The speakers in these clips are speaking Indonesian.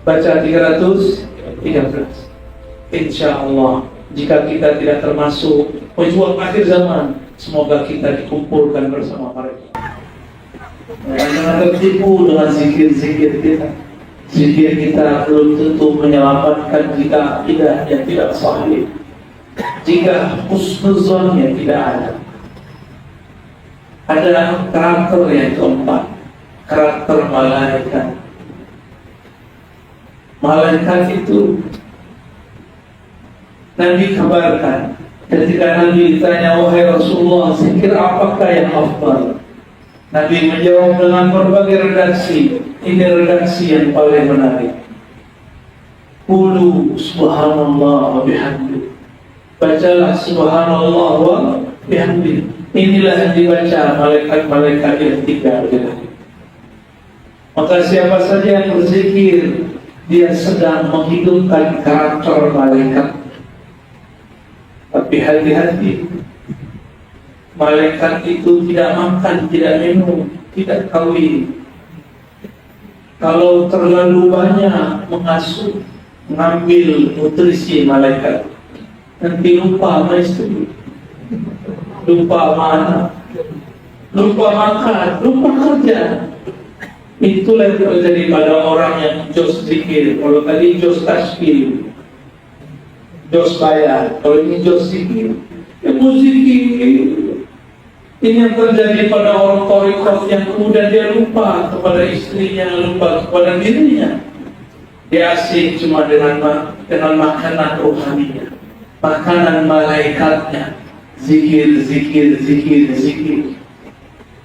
Baca 313. Insya Allah, jika kita tidak termasuk pejuang akhir zaman, semoga kita dikumpulkan bersama mereka. Jangan tertipu dengan zikir-zikir kita. Zikir kita belum tentu menyelamatkan jika akidahnya tidak sahih, jika husnuzonnya tidak ada. Ada karakter yang keempat, karakter malaikat. Malaikat itu Nabi kabarkan ketika Nabi ditanya, wahai Rasulullah, zikir apakah yang afdal? Nabi menjawab dengan berbagai redaksi. Ini redaksi yang paling menarik. Qulu subhanallah wa bihamdi. Bacalah subhanallah wa bihamdi. Inilah yang dibaca malaikat-malaikat yang tiga. Maka siapa saja yang berzikir, dia sedang menghidupkan karakter malaikat. Tapi hati-hati, malaikat itu tidak makan, tidak minum, tidak kawin. Kalau terlalu banyak mengasuh, mengambil nutrisi malaikat, nanti lupa sama istri, lupa sama anak, lupa makan, lupa kerja. Itulah yang terjadi pada orang yang jos zikir. Kalau tadi jos tasbih, jos bayar, kalau ini jos zikir, ya zikir. Ini yang terjadi pada orang thariqat yang kemudian dia lupa kepada istrinya, lupa kepada dirinya. Dia asik cuma dengan makanan rohaninya, makanan malaikatnya, zikir.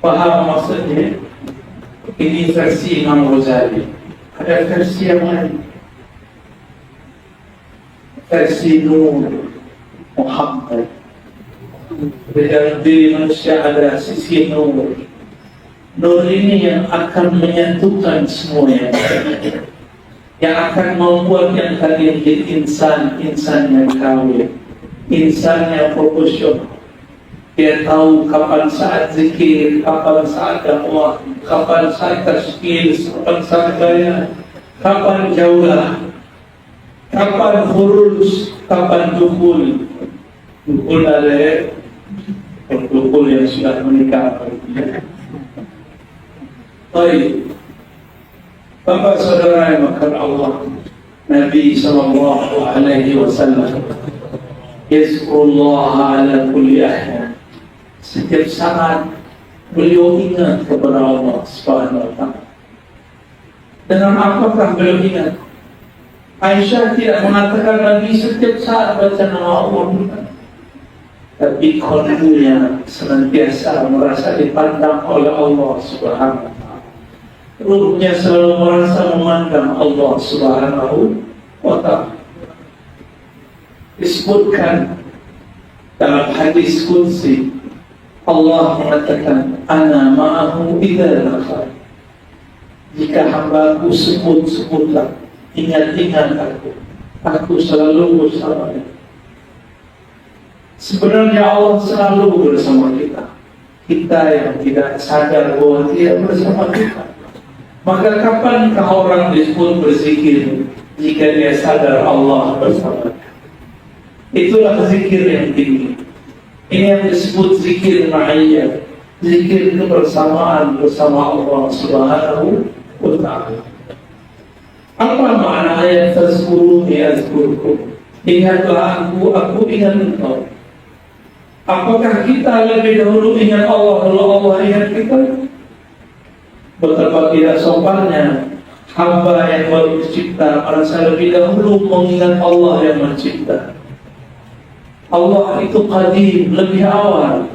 Paham maksudnya? Ini versi Imam Ghazali. Ada versi yang lain, versi Nur Muhammad. Di dalam diri manusia ada sisi nur. Nur ini yang akan menyatukan semuanya, yang akan membuat yang tadi menjadi insan yang kawin, insan yang proporsional. Dia tahu kapan saat zikir, kapan saat dakwah, kapan saat tasbih, kapan saat gaya, kapan jaulah, kapan khuruj, kapan dukul. Dukul ada dukul yang sudah menikah. Baik, Bapak saudara yang makan Allah, Nabi SAW yazkurullah ala kulli ahyan. Setiap saat beliau ingat kepada Allah Subhanahu wa ta'ala. Dengan apakah beliau ingat? Aisyah tidak mengatakan Nabi setiap saat baca nama Allah, tapi qalbunya senantiasa merasa dipandang oleh Allah Subhanahu wa ta'ala. Ruhnya selalu merasa memandang Allah Subhanahu wa ta'ala. Disebutkan dalam hadis qudsi, Allah mengatakan, ana ma'ahu idza dzakar. Jika hambaku sebut-sebutlah, ingat-ingat aku selalu bersamanya. Sebenarnya Allah selalu bersama kita. Kita yang tidak sadar bahwa Dia bersama kita. Maka kapankah orang disebut berzikir jika dia sadar Allah bersama kita? Itulah zikir yang tinggi. Ini yang disebut zikir ma'iyah, zikir kebersamaan bersama Allah Subhanahu wa ta'ala. Apa makna ayat fazkuruni azkurkum? Ingatlah aku ingat engkau. Apakah kita lebih dahulu ingat Allah, lalu Allah ingat kita? Betapa tidak sopannya hamba yang baru tercipta merasa lebih dahulu mengingat Allah yang mencipta. Allah itu qadim, lebih awal.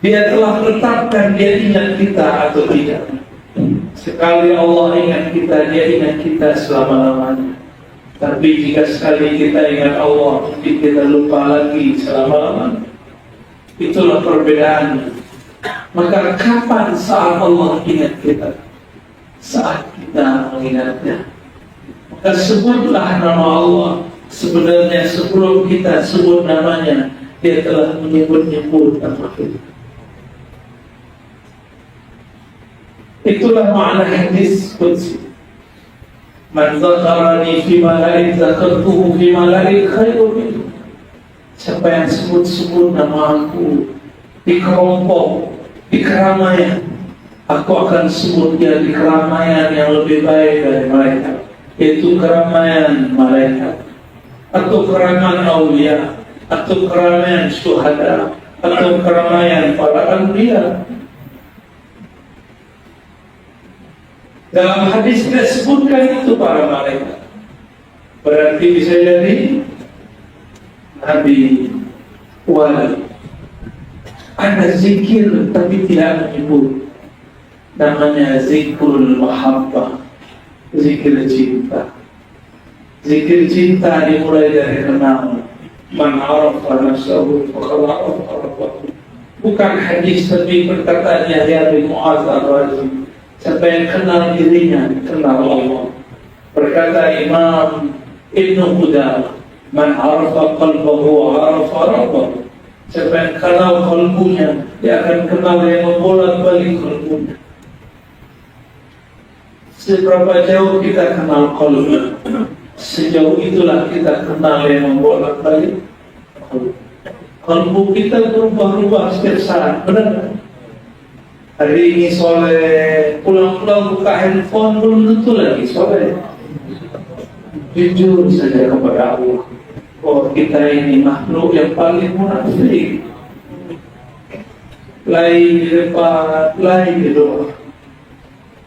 Dia telah menetapkan dia ingat kita atau tidak. Sekali Allah ingat kita, dia ingat kita selama-lamanya. Tapi jika sekali kita ingat Allah, kita lupa lagi selama-lamanya. Itulah perbedaannya. Maka kapan saat Allah ingat kita? Saat kita mengingatnya. Maka sebutlah nama Allah. Sebenarnya sebelum kita sebut namanya, Dia telah menyebut-nyebut nama kita. Itulah makna hadis qudsi. Man dzakarani fi mala'in dzakartuhu fi mala'in khairu minhu. Siapa yang sebut-sebut nama aku di kelompok, di keramaian, aku akan sebut dia di keramaian yang lebih baik dari mereka, yaitu keramaian malaikat, atau keramaian aulia, atau keramaian syuhada, atau keramaian para anbiya. Dalam hadis tidak sebutkan itu para malaikat. Berarti bisa jadi Nabi wali. Ada zikir tapi tidak menyebut. Namanya zikrul mahabbah, zikir cinta. Zikir cinta dimulai dari kenal. Man arafa nafsahu faqad arafa rabbahu. Bukan hadis tapi perkataan Yahya bin Mu'adz al-Razi. Siapa yang kenal dirinya, kenal Allah. Berkata Imam Ibnu Qudamah, man arafa qalbahu arafa rabbahu. Siapa yang kenal kalbunya, dia akan kenal yang membolak-balik kalbunya. Seberapa jauh kita kenal kalbu, sejauh itulah kita kenal yang membolak-balik kalbu. Kalbu kita berubah-ubah setiap saat, benar? Hari ini soleh, pulang-pulang buka handphone belum tentu lagi soleh. Jujur saja kepada Allah. Oh, kita ini makhluk yang paling munafik. Lain di depan, lain di luar.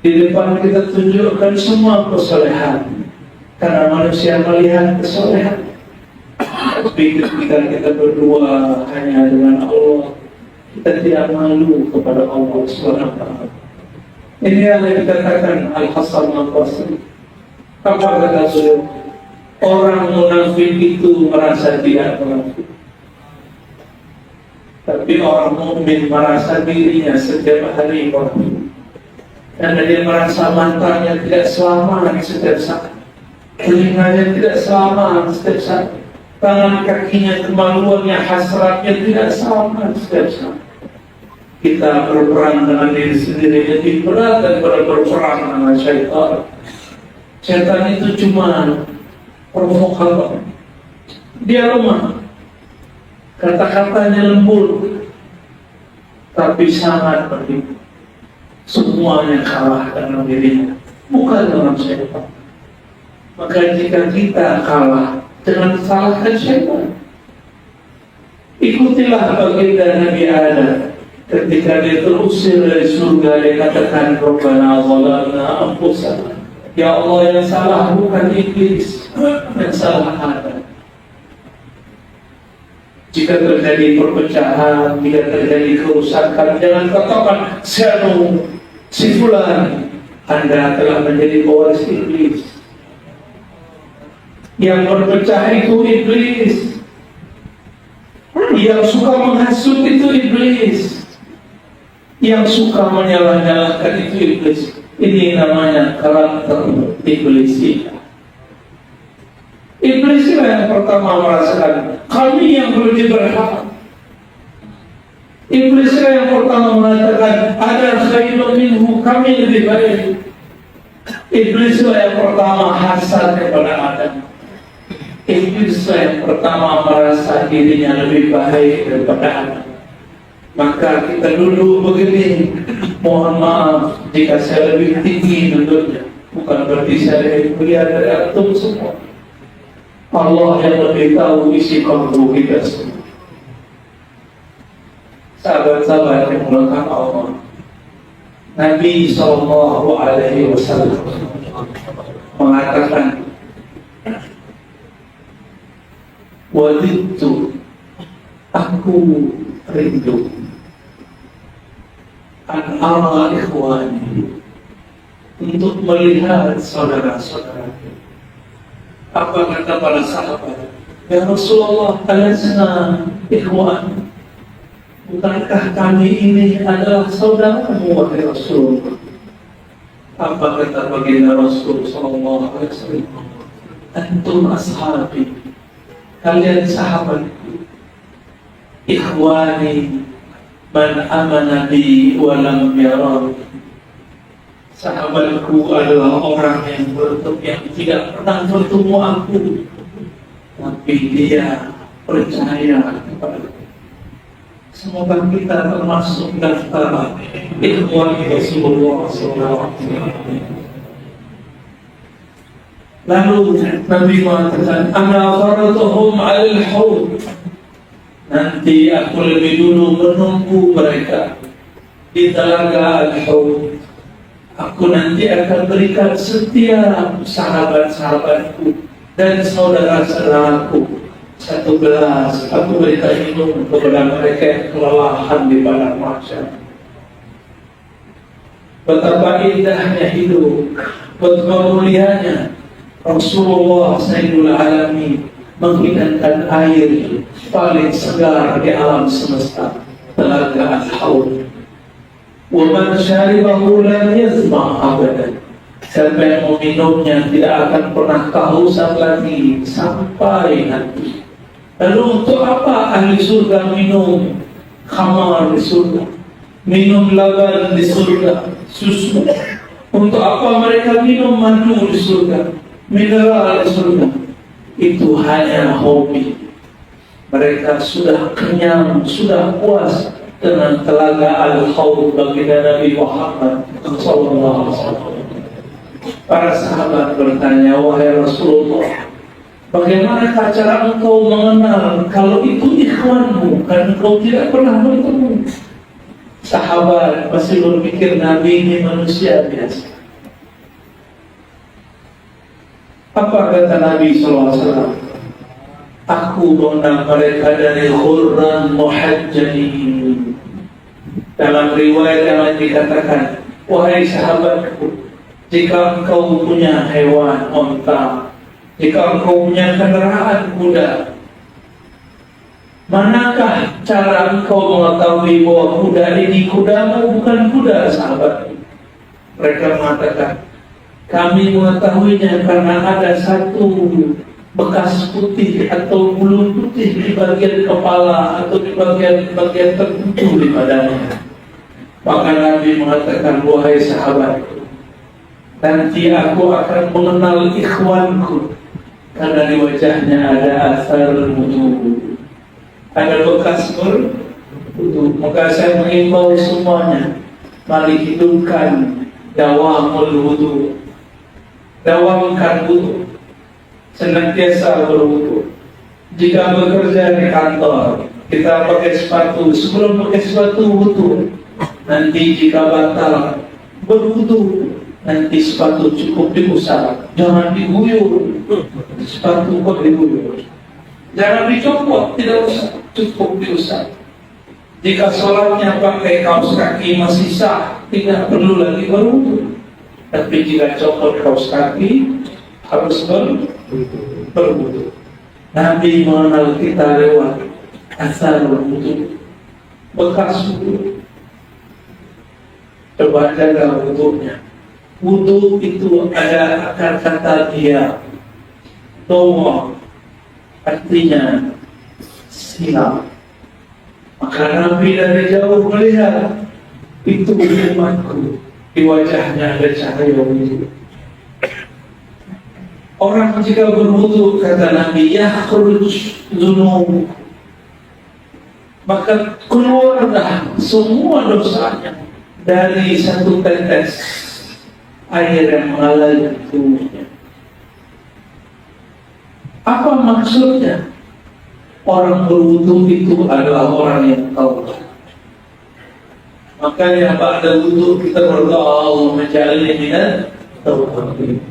Di depan kita tunjukkan semua kesolehan, karena manusia melihat kesolehan. Tapi ketika kita berdua hanya dengan Allah, kita tidak malu kepada Allah SWT. Ini yang dikatakan Al-Hasan Al-Basri. Apa kata beliau? Orang munafik itu merasa tidak munafik, tapi orang mukmin merasa dirinya setiap hari munafik. Karena dia merasa matanya tidak selamat setiap saat, telinganya tidak selamat setiap saat, tangan kakinya, kemaluannya, hasratnya tidak selamat setiap saat. Kita berperang dengan diri sendiri lebih berat daripada berperang dengan syaitan. Syaitan itu cuma provokator. Dia lemah, kata-katanya lembut, tapi sangat pedih. Semuanya kalah dengan dirinya, bukan dengan syaitan. Maka jika kita kalah, jangan salahkan syaitan. Ikutilah baginda Nabi Adam. Ketika dia terusir dari surga, dia katakan, Rabbana zalamna anfusana. Ya Allah, yang salah bukan iblis, yang salah Adam. Jika terjadi perpecahan, jika terjadi kerusakan, jangan katakan si fulan, Anda telah menjadi pewaris iblis. Yang berpecah itu iblis, yang suka menghasut itu iblis, yang suka menyalah-nyalahkan itu iblis. Ini namanya karakter iblis. Iblis yang pertama merasakan kami yang lebih berhak. Iblis yang pertama mengatakan ada khairun minhu, kami lebih baik. Iblis yang pertama hasad kepada Adam. Iblis yang pertama merasa dirinya lebih baik daripada Adam. Maka kita dulu begini, mohon maaf jika saya lebih tinggi duduknya, bukan berarti saya lebih mulia dari antum semua. Allah yang lebih tahu isi kalbu kita semua. Sahabat-sahabat yang dimuliakan Allah, Nabi SAW mengatakan, wadidtu, aku rindu an ara ikhwani, untuk melihat saudara-saudara. Apa kata para sahabat? Ya Rasulullah, alasna ikhwan, bukankah kami ini adalah saudaramu, wahai Rasulullah? Apa kata baginda Rasul sallallahu alaihi wasallam? Antum ashabi, kalian sahabatku. Ikhwani man amana bi wa lam yarani, Sahabatku adalah orang yang tidak pernah bertemu aku, tapi dia percaya kepada. Semoga kita termasuk daftar ikhwan Rasulullah SAW. Lalu Nabi mengatakan, "Ana faratuhum 'alal haud." Nanti aku lebih dulu menunggu mereka di telaga al-haud. Aku nanti akan berikan setiap sahabat-sahabatku dan saudara-saudaraku satu gelas. Aku berikan minum kepada mereka yang kelelahan di padang mahsyar. Betapa indahnya hidup, betapa mulianya Rasulullah Sayyidul Alamin menghidangkan air paling segar di alam semesta, telaga al-haud. Wa man syaribahu lam yazma abadan. Siapa yang meminumnya tidak akan pernah kehausan lagi sampai nanti. Lalu untuk apa ahli surga minum khamar di surga, minum laban di surga, susu? Untuk apa mereka minum madu di surga, mineral di surga? Itu hanya hobi. Mereka sudah kenyang, sudah puas dengan telaga al-haud baginda Nabi Muhammad SAW. Para sahabat bertanya, "Wahai Rasulullah, bagaimana cara engkau mengenal kalau itu ikhwanmu kan engkau tidak pernah bertemu?" Sahabat masih berpikir Nabi ini manusia biasa. Apa kata Nabi SAW? "Aku mengenal mereka dari khurran muhajjalin." Dalam riwayat yang lain dikatakan, "Wahai sahabatku, jika engkau punya hewan onta, jika engkau punya kendaraan kuda, manakah cara engkau mengetahui bahwa kuda ini kudamu bukan kuda sahabat?" Mereka mengatakan, "Kami mengetahuinya karena ada satu bekas putih atau bulu putih di bagian kepala atau di bagian tertentu di badannya." Maka Nabi mengatakan, "Wahai sahabatku, nanti aku akan mengenal ikhwanku karena di wajahnya ada asar wudu, ada bekas berwudu." Maka saya mengimbau semuanya, mari hidupkan dawamul wudu, dawamkan wudu, senantiasa berwudu. Jika bekerja di kantor, kita pakai sepatu, sebelum pakai sepatu wudu. Nanti jika batal berwudu, nanti sepatu cukup diusap, jangan diguyur. Sepatu kok diguyur, jangan dicopot, tidak usah, cukup diusap. Jika sholatnya pakai kaos kaki masih sah, tidak perlu lagi berwudu. Tapi jika copot kaos kaki, harus berwudu. Nabi mengenal kita lewat asar wudu, bekas wudu. Coba jaga wudunya. Wudu itu ada akar kata dia, tomo, artinya silam. Maka Nabi dari jauh melihat itu umatku, di wajahnya ada cahaya wudu. Orang jika berwudu, kata Nabi, yakhruj dzunub, maka keluarlah semua dosanya dari satu tetes air yang mengalir di tubuhnya. Apa maksudnya? Orang berwudu itu adalah orang yang tahu. Makanya pada wudu kita berdoa, Allahumma ja'alni minat tawwabin.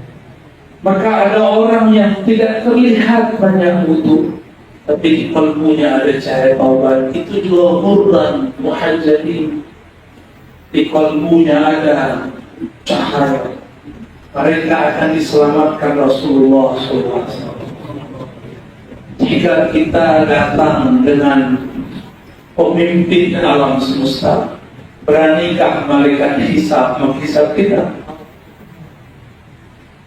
Maka ada orang yang tidak terlihat banyak wudu, tapi di kalbunya ada cahaya taubat. Itu juga hurran muhajjalin. Di kalbunya ada cahaya. Mereka akan diselamatkan Rasulullah SAW. Jika kita datang dengan pemimpin alam semesta, beranikah malaikat hisab menghisab kita?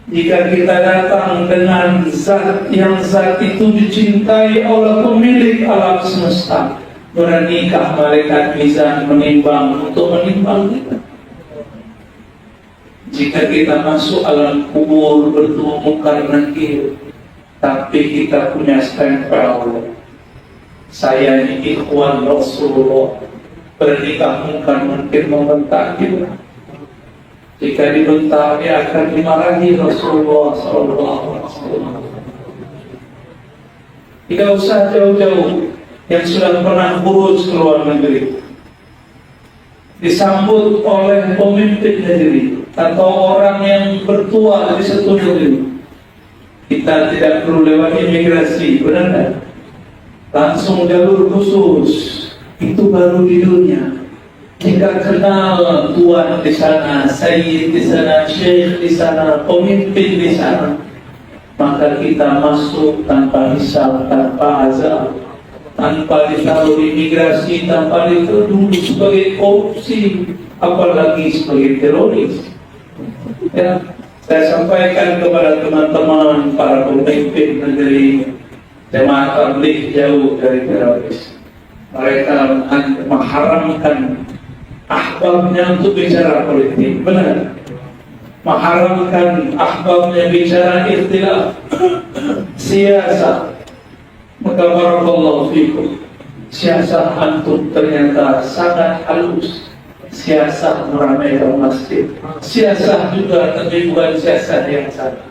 Jika kita datang dengan zat yang zat itu dicintai oleh pemilik alam semesta, beranikah malaikat mizan menimbang untuk menimbang kita? Jika kita masuk alam kubur bertemu mungkar nakir, tapi kita punya stempel, saya ini ikhwan Rasulullah, bernikah mungkar nakir membentak kita. Jika dibentak, dia akan dimarahi Rasulullah SAW. Tidak usah jauh-jauh yang sudah pernah urus ke luar negeri, disambut oleh pemimpin negeri atau orang yang bertua di satu negeri, kita tidak perlu lewat imigrasi, benar tak? Langsung jalur khusus, itu baru di dunia. Jika kenal tuan di sana, sayyid di sana, syekh di sana, pemimpin di sana, maka kita masuk tanpa hisab, tanpa azab, tanpa ditaruh imigrasi, tanpa dituduh sebagai korupsi, apalagi sebagai teroris. Ya, saya sampaikan kepada teman-teman para pemimpin negeri, jemaah tabligh jauh dari teroris. Mereka mengharamkan ahbabnya untuk bicara politik, benar. Mengharamkan ahbabnya bicara ikhtilaf, siasat. Maka barakallahu fikum, siasat antum ternyata sangat halus. Siasat meramaikan masjid, siasat juga, tapi bukan siasat yang salah.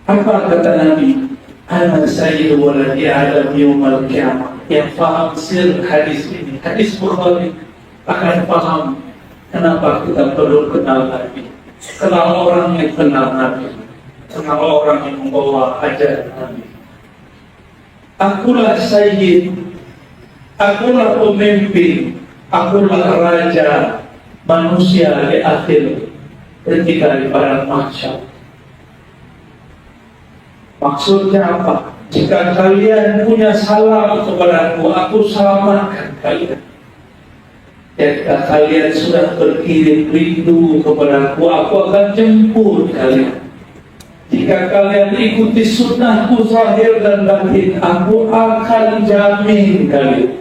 Apa kata Nabi? Ana sayyidu waladi Adam yawmal qiyamah. Yang faham sir hadis ini, hadis Bukhari, akan paham kenapa kita perlu kenal Nabi, kenal orang yang kenal Nabi, kenal orang yang membawa ajaran Nabi. Akulah sayyid, akulah pemimpin, akulah raja manusia di akhir ketika di padang mahsyar. Maksudnya apa? Jika kalian punya salam kepadaku, aku selamatkan kalian. Jika kalian sudah berkirim rindu kepadaku, aku akan jemput kalian. Jika kalian ikuti sunnahku zahir dan batin, aku akan jamin kalian.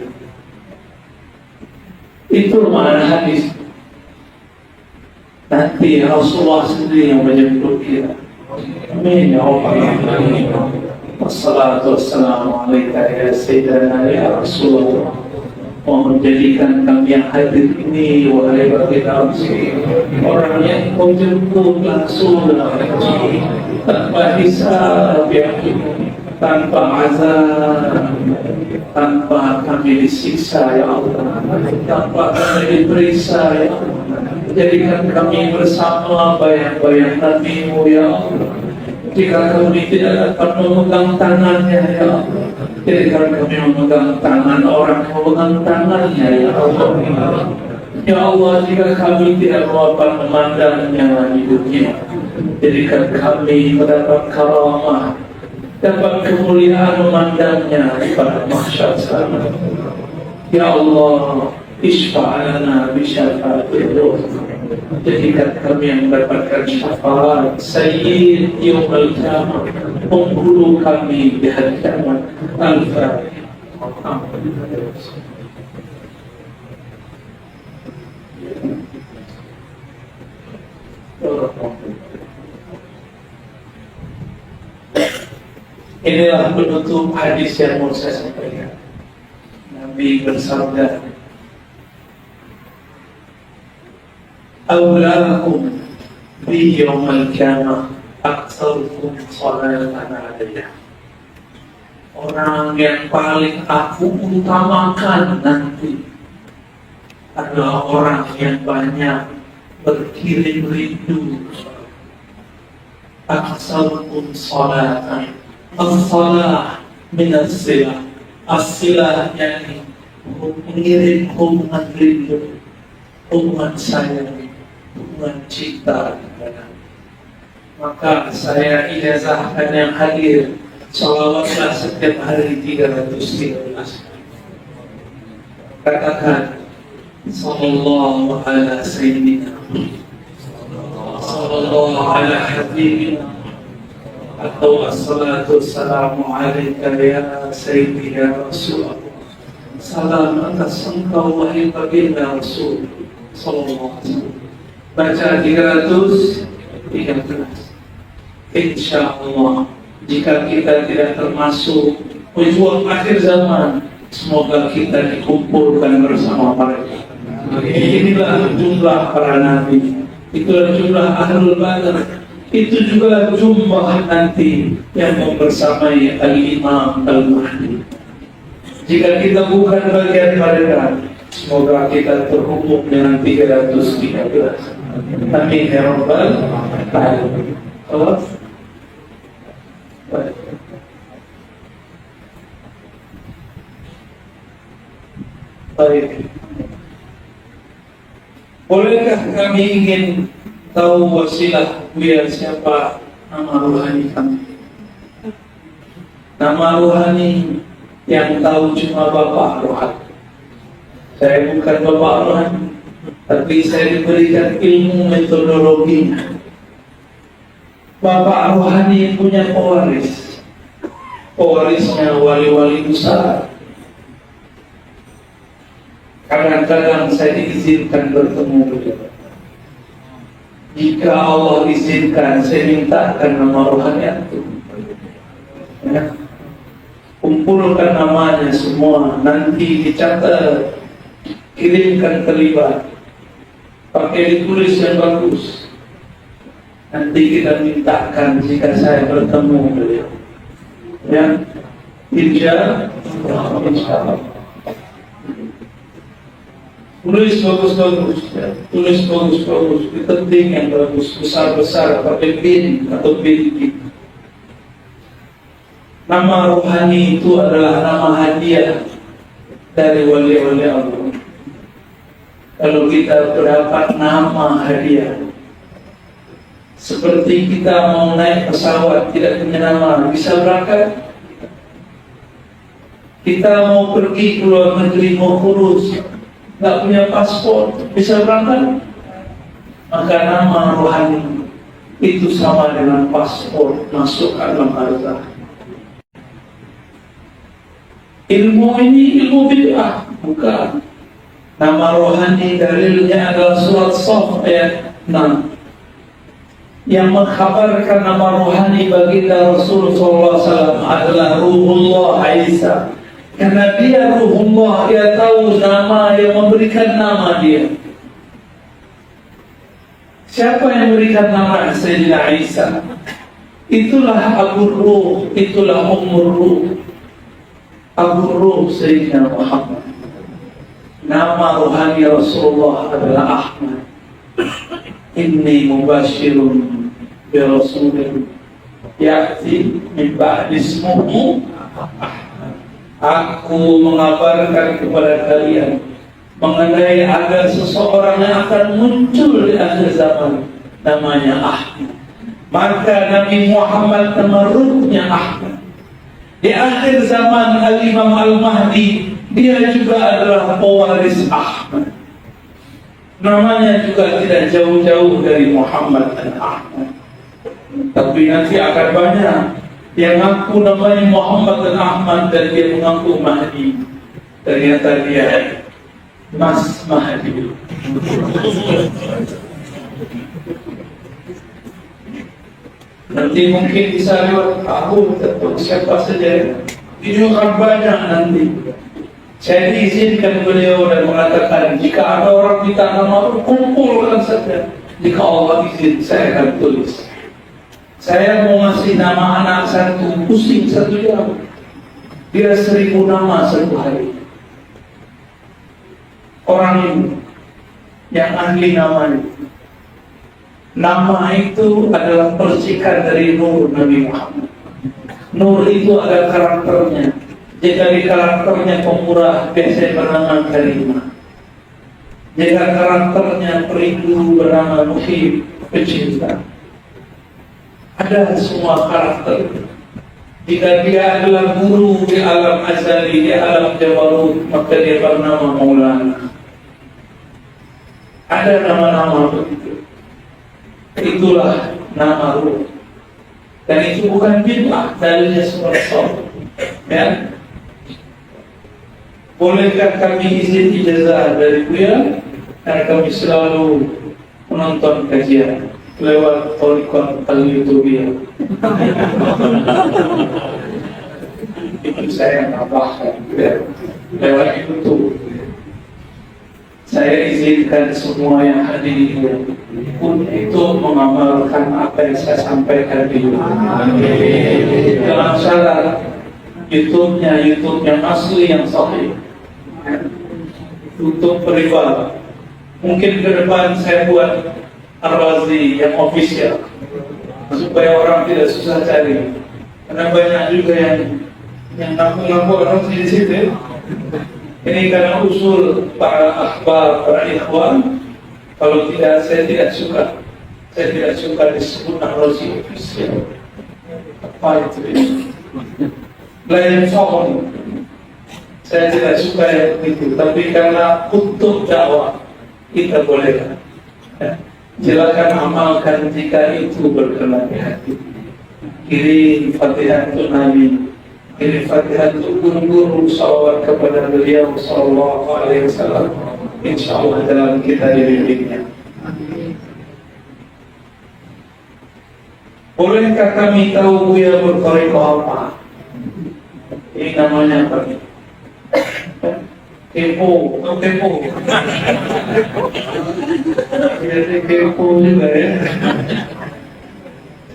Itu makna hadis. Nanti Rasulullah sendiri yang menyebut kita. Amin ya Allah. Wassalatu wassalamu alaika ya Sayyidina ya Rasulullah. Mohon jadikan kami yang hadir ini, wahai baginda Rasul, orang yang kau jemput langsung tanpa hisab, tanpa azab, tanpa kami disiksa ya Allah, tanpa kami diperiksa ya Allah. Jadikan kami bersama bayang-bayang Nabi-Mu ya Allah. Jika kami tidak dapat memegang tangannya ya Allah, jadikan kami memegang tangan orang yang memegang tangannya ya Allah. Ya Allah, jika kami tidak dapat memandangnya di dunia, jadikan kami mendapat karamah, dapat kemuliaan memandangnya pada mahsyar sana. Ya Allah, isfa'alana bisyafa'atil, jadikan kami yang mendapatkan syafaat Sayyid Yaumul Qiyamah, penghulu kami di hari kiamat. Al-Fatihah. Inilah penutup hadis yang mau saya sampaikan. Nabi bersabda, "Aulakum bi yaumil qiyamah aktsarukum shalatan 'alayya." Orang yang paling aku utamakan nanti adalah orang yang banyak berkirim rindu. Aktsarukum shalatan. As-salah min as-silah. As-silah yakni mengirim hubungan rindu, hubungan sayang, hubungan cinta kepada. Maka saya ijazahkan yang hadir, sholawatlah setiap hari 313. Katakan sallallahu ala sayyidina, sallallahu ala habibina, atau assalatu wassalamu alaika ya sayyidi ya Rasulullah. Salam atas engkau wahai baginda Rasul, Sallallahu Alaihi Wasallam. Baca 313. Insya Allah, jika kita tidak termasuk pejuang akhir zaman, semoga kita dikumpulkan bersama mereka. Inilah jumlah para nabi, itulah jumlah ahlul badar, itu juga jumlah nanti yang membersamai al-Imam al-Mahdi. Jika kita bukan bagian mereka, semoga kita terhubung dengan 313. Amin ya rabbal alamin. Allah. Baik. Bolehkah kami ingin tahu wasilah Buya siapa nama rohani kami? Nama rohani yang tahu cuma Bapak rohani. Saya bukan Bapak rohani, tapi saya diberikan ilmu metodologinya. Bapak rohani punya pewaris. Pewarisnya wali-wali besar. Kadang-kadang saya diizinkan bertemu beliau. Jika Allah izinkan, saya mintakan nama rohani itu. Ya. Kumpulkan namanya semua, nanti dicatat, kirimkan terlibat, pakai ditulis yang bagus. Nanti kita mintakan jika saya bertemu beliau. Ya, insya Allah. Tulis bagus-bagus, ya. Tulis bagus-bagus, penting yang bagus, besar-besar, pakai bin atau bin. Nama rohani itu adalah nama hadiah dari wali-wali Allah. Kalau kita berdapat nama hadiah, seperti kita mau naik pesawat tidak punya nama, bisa berangkat. Kita mau pergi ke luar negeri, mau kurus, nggak punya paspor, bisa berangkat. Maka nama rohani itu sama dengan paspor masuk alam barzakh. Ilmu ini ilmu bid'ah, bukan. Nama rohani dalilnya adalah surat Shaf ayat 6 yang mengkhabarkan nama rohani baginda Rasulullah SAW adalah Ruhullah Isa. Karena dia Ruhullah, dia tahu nama yang memberikan nama dia. Siapa yang memberikan nama Sayyidina Isa? Itulah Abu Ruh, itulah Ummur Ruh. Abu Ruh Sayyidina Muhammad. Nama rohani Rasulullah adalah Ahmad. Inni mubashirun bi rasulin ya'ti min ba'di ismuhu Ahmad. Aku mengabarkan kepada kalian mengenai ada seseorang yang akan muncul di akhir zaman, namanya Ahmad. Maka Nabi Muhammad nama ruhnya Ahmad. Di akhir zaman Al-Imam Al-Mahdi, dia juga adalah pewaris Ahmad. Namanya juga tidak jauh-jauh dari Muhammad dan Ahmad. Tapi nanti akan banyak yang mengaku namanya Muhammad dan Ahmad dan dia mengaku Mahdi. Ternyata dia Mas Mahdi. Nanti mungkin bisa lewat tahu atau siapa saja. Ini akan banyak nanti. Saya diizinkan beliau dan mengatakan jika ada orang minta nama, kumpulkan saja. Jika Allah izin, saya akan tulis. Saya mau ngasih nama anak satu, pusing 1 jam. Dia 1000 nama 1 hari. Orang ini yang ahli namanya. Nama itu adalah percikan dari nur Nabi Muhammad. Nur itu ada karakternya. Jika di karakternya pemurah, biasanya bernama Karimah. Jika karakternya perindu, bernama Muhib, pecinta. Ada semua karakter. Jika dia adalah guru di alam azali, di alam jabarut, maka dia bernama Maulana. Ada nama-nama begitu. Itulah nama ruh. Dan itu bukan bid'ah, dalilnya surat Shaf. Ya. Bolehkah kami izin ijazah dari Buya? Dan kami selalu menonton kajian lewat Torikon YouTube ya. Itu saya tambahkan ya, lewat YouTube. Saya izinkan semua yang hadir untuk mengamalkan apa yang saya sampaikan di YouTube. Dalam syarat YouTube-nya asli yang sahih. Untuk pribadi. Mungkin ke depan saya buat Ar-Razi yang official supaya orang tidak susah cari. Karena banyak juga yang ngaku-ngaku Ar-Razi di situ. Ini karena usul para akhbar, para ikhwan. Kalau tidak, saya tidak suka. Saya tidak suka disebut Ar-Razi official. Apa itu? Lain soal. Saya tidak suka yang itu. Tapi karena untuk dakwah kita boleh. Silakan amalkan jika itu berkenan di hati. Kirim Fatihah untuk Nabi, kirim Fatihah untuk guru-guru, salawat kepada beliau sallallahu alaihi wasallam. Insyaallah dalam kita dibimbingnya. Bolehkah kami tahu Buya bertorikoh apa? Ini namanya apa? Kepo, kepo. Jadi kepo juga ya.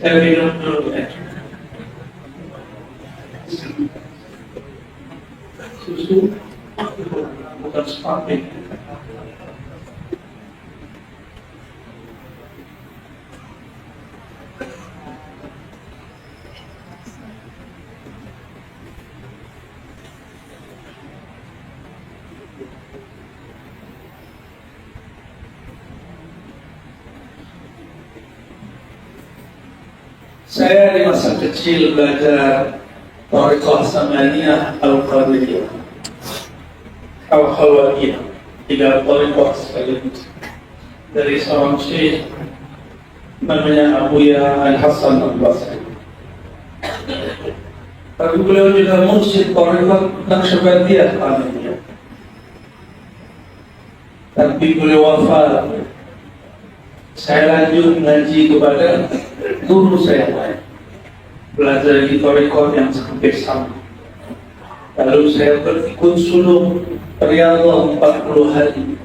Saya minum dulu ya. Susu bukan sepatu. Saya di masa kecil belajar Thariqah Samaniyah Al-Qadiriyah Al-Khalwatiyah, 3 Thariqah sekaligus dari seorang syekh namanya Abuya Al-Hasan Al-Basri. Tapi beliau juga mursyid Thariqah Naqsyabandiyah Qadiriyah. Tapi beliau wafat. Saya lanjut ngaji kepada guru saya, belajar di Thariqah yang hampir sama. Lalu saya berikut suluk Riyadhah 40 hari,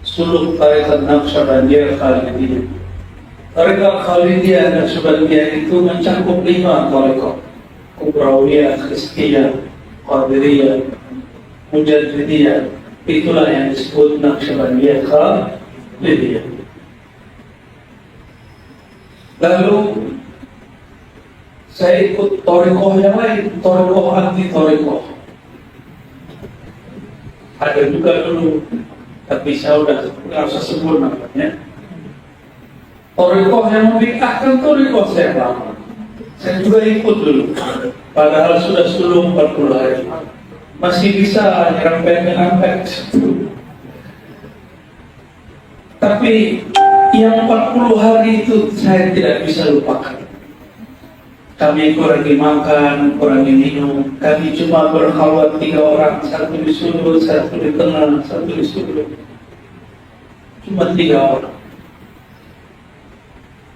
suluk Thariqah Naqsyabandiyah Khalidiyah. Thariqah Khalidiyah Naqsyabandiyah itu mencakup 5 Thariqah: Kubrawiyah, Khistiyah, Qadiriyah, Mujaddidiyah. Itulah yang disebut Naqsyabandiyah Khalidiyah. Lalu saya ikut Thariqah yang lain, Thariqah anti Thariqah. Ada juga dulu, tapi saya udah nggak usah sebut namanya. Thariqah yang membid'ahkan Thariqah saya lama. Saya juga ikut dulu, padahal sudah sulung 40 hari. Masih bisa nyerempet-nyerempet. Tapi yang 40 hari itu saya tidak bisa lupakan. Kami kurangi makan, kurangi minum. Kami cuma berkhalwat 3 orang, satu di sudut, satu di tengah, satu di sudut. Cuma 3 orang.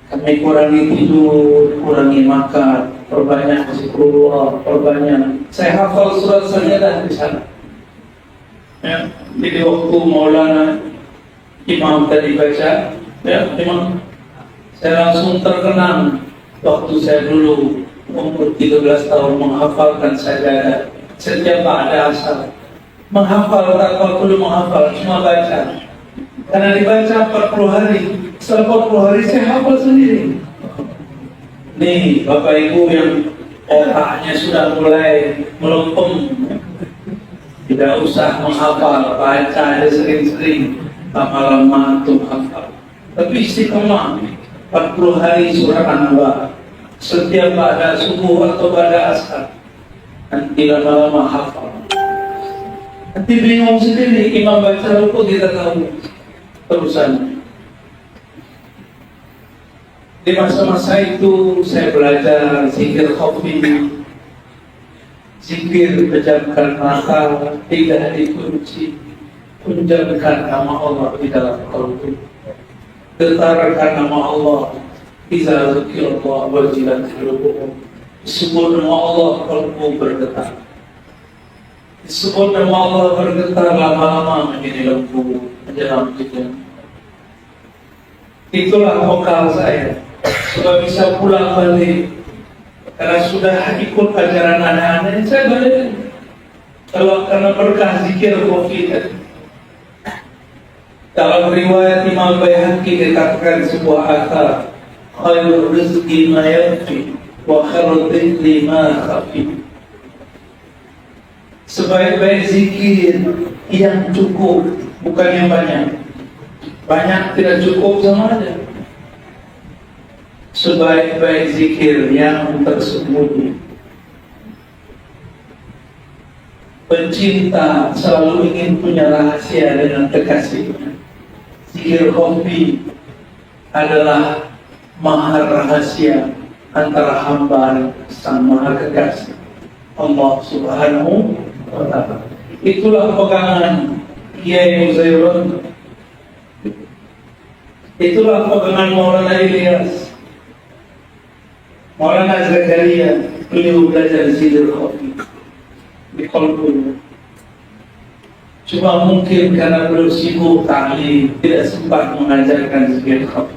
Kami kurangi tidur, kurangi makan, perbanyak zikrullah, perbanyak. Saya hafal surat sajadah di sana. Ya, jadi waktu Maulana Imam tadi baca, ya, memang saya langsung terkenang waktu saya dulu umur 13 tahun menghafalkan sajadah setiap ada asal. Menghafal tak perlu menghafal, cuma baca. Karena dibaca 40 hari, setelah 40 hari saya hafal sendiri. Nih Bapak Ibu yang otaknya sudah mulai melempem, tidak usah menghafal, baca aja sering-sering. Lama-lama untuk hafal. Tapi istiqomah 40 hari surah An-Naba. Setiap pada subuh atau pada asar, nanti lama-lama hafal. Nanti bingung sendiri, imam baca ruku kita tahu terusan. Di masa-masa itu saya belajar zikir khafi, zikir pejamkan mata, tidak dikunci. Kunjamkan nama Allah di dalam qalbu. Getarkan nama Allah. Iza zikirullah wajilat qulubuhum. Disebut nama Allah, qalbu bergetar. Disebut nama Allah bergetar, lama-lama menjadi lembu, menjelang hujan. Itulah bekal saya supaya bisa pulang balik. Karena sudah ikut ajaran anak-anak, saya balik. Kalau karena berkah zikir Covid. Dalam riwayat Imam Baihaqi dikatakan sebuah asar, khairul rizqi ma yakfi wa khairul dhikri ma khafi. Sebaik-baik zikir yang cukup, bukan yang banyak. Banyak tidak cukup sama aja. Sebaik-baik zikir yang tersembunyi. Pencinta selalu ingin punya rahasia dengan kekasihnya. Zikir hobi adalah mahar rahasia antara hamba sang maha kekasih Allah Subhanahu wa ta'ala. Itulah pegangan Kiai Muzairun. Itulah pegangan Maulana Ilyas, Maulana Zakaria. Beliau belajar zikir hobi di qalbunya. Cuma mungkin karena beliau sibuk ta'lim, tidak sempat mengajarkan zikir hobi.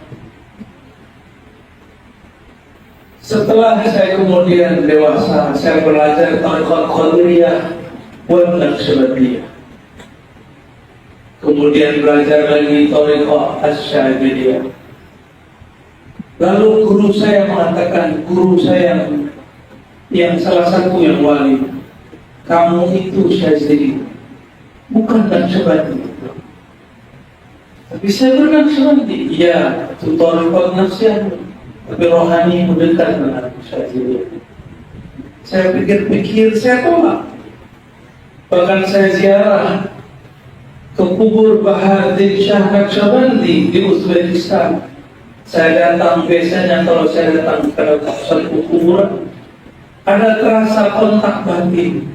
Setelah saya kemudian dewasa, saya belajar tariqat Qadiriyah wa Naqsyabandiyah. Kemudian belajar lagi tariqat Asy'ariyah. Lalu guru saya mengatakan, guru saya yang salah satu yang wali, kamu itu Syazili, bukan Naqsyabandi. Tapi saya bernaqsyabandi, ya, itu tariqat Naqsyabandi, tapi rohani mendekat dengan Syazili. Saya pikir-pikir, saya tolak. Bahkan saya ziarah ke kubur Bahadir Shah Naqsyabandi di Uzbekistan. Saya datang, biasanya kalau saya datang ke satu kuburan, ada terasa kontak batin,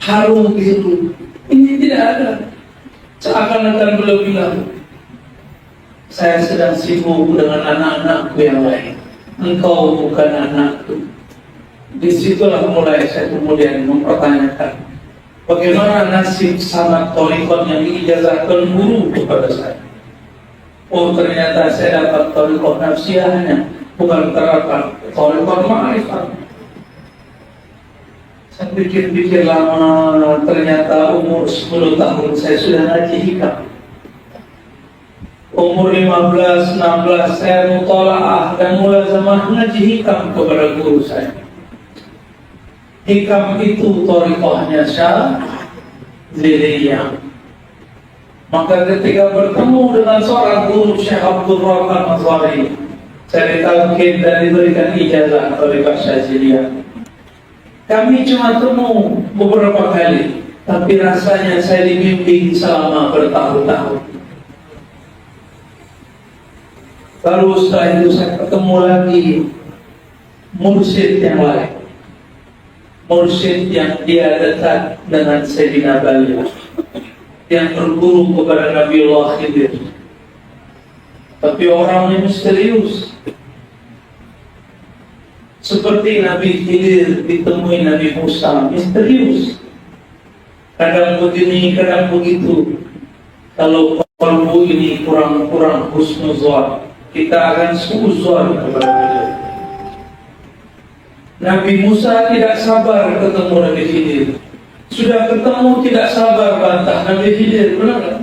harum biru. Ini tidak ada. Seakan-akan beliau bilang, saya sedang sibuk dengan anak-anakku yang lain. Engkau bukan anakku. Disitulah mulai saya kemudian mempertanyakan, bagaimana nasib sanad thariqat yang diijazahkan guru kepada saya. Oh, ternyata saya dapat thariqat nafsiyahnya, bukan terdapat thariqat ma'rifat. Saya pikir-pikir lama, ternyata umur 10 tahun saya sudah ngaji hikam. Umur 15, 16 saya mutalaah dan mulazamah ngaji hikam kepada guru saya. Hikam itu thariqahnya Syadziliyah. Maka ketika bertemu dengan seorang guru Syekh Abdul Rahman Mazhari, saya ditalqin dan diberikan ijazah thariqah Syadziliyah. Kami cuma temu beberapa kali, tapi rasanya saya dibimbing selama bertahun-tahun. Lalu setelah itu saya ketemu lagi mursyid yang lain, mursyid yang dia dekat dengan Sayyidina Bali, yang berguru kepada Nabiullah Khidir. Tapi orangnya misterius, seperti Nabi Khidir ditemui Nabi Musa, misterius. Kadang begini, kadang begitu. Kalau kalbu ini kurang husnuzan, kita akan suuzon kepada beliau. Nabi Musa tidak sabar ketemu Nabi Khidir. Sudah ketemu tidak sabar bantah Nabi Khidir, benar kan?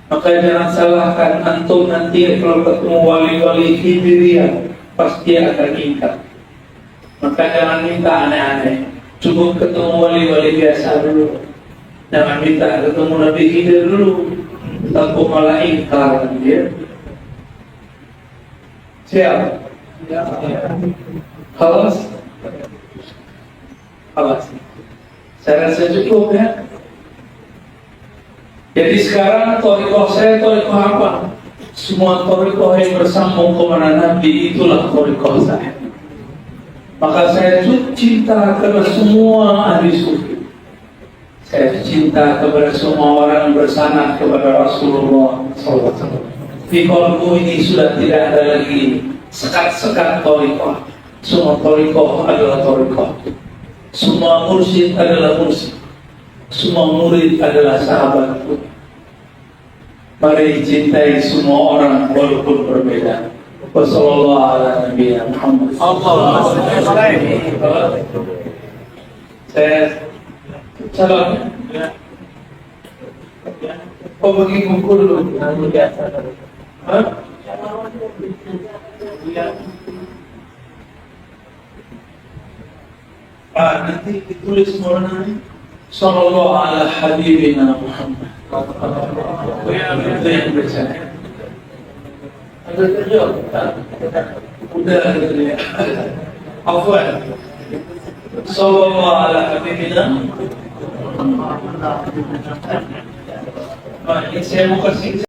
Maka jangan salahkan antum nanti kalau ketemu wali-wali Khidiriyah, pasti akan ingkar. Maka jangan minta aneh-aneh. Cukup ketemu wali-wali biasa dulu. Jangan minta ketemu Nabi Khidir dulu, takut malah ingkar dia. Siap? Halas? Halas. Saya rasa cukup ya. Jadi sekarang thariqah saya thariqah apa? Semua thariqah yang bersambung kepada Nabi, itulah thariqah saya. Maka saya cinta kepada semua ahli sufi. Saya cinta kepada semua orang bersanad kepada Rasulullah SAW. Di kolbu ini sudah tidak ada lagi sekat-sekat torikoh. Semua torikoh adalah torikoh. Semua mursyid adalah mursyid. Semua murid adalah sahabatku. Mari cintai semua orang walaupun berbeda. Wassalamualaikum warahmatullahi wabarakatuh. Saya salam. Oh, bagi kumpul dulu. Nanti ditulis Maulana Sallallahu ala Habibina Muhammad. Itu yang baca. Ada kerja? Udah kerja. Afwan. Sallallahu ala Habibina. Ini saya mau kasih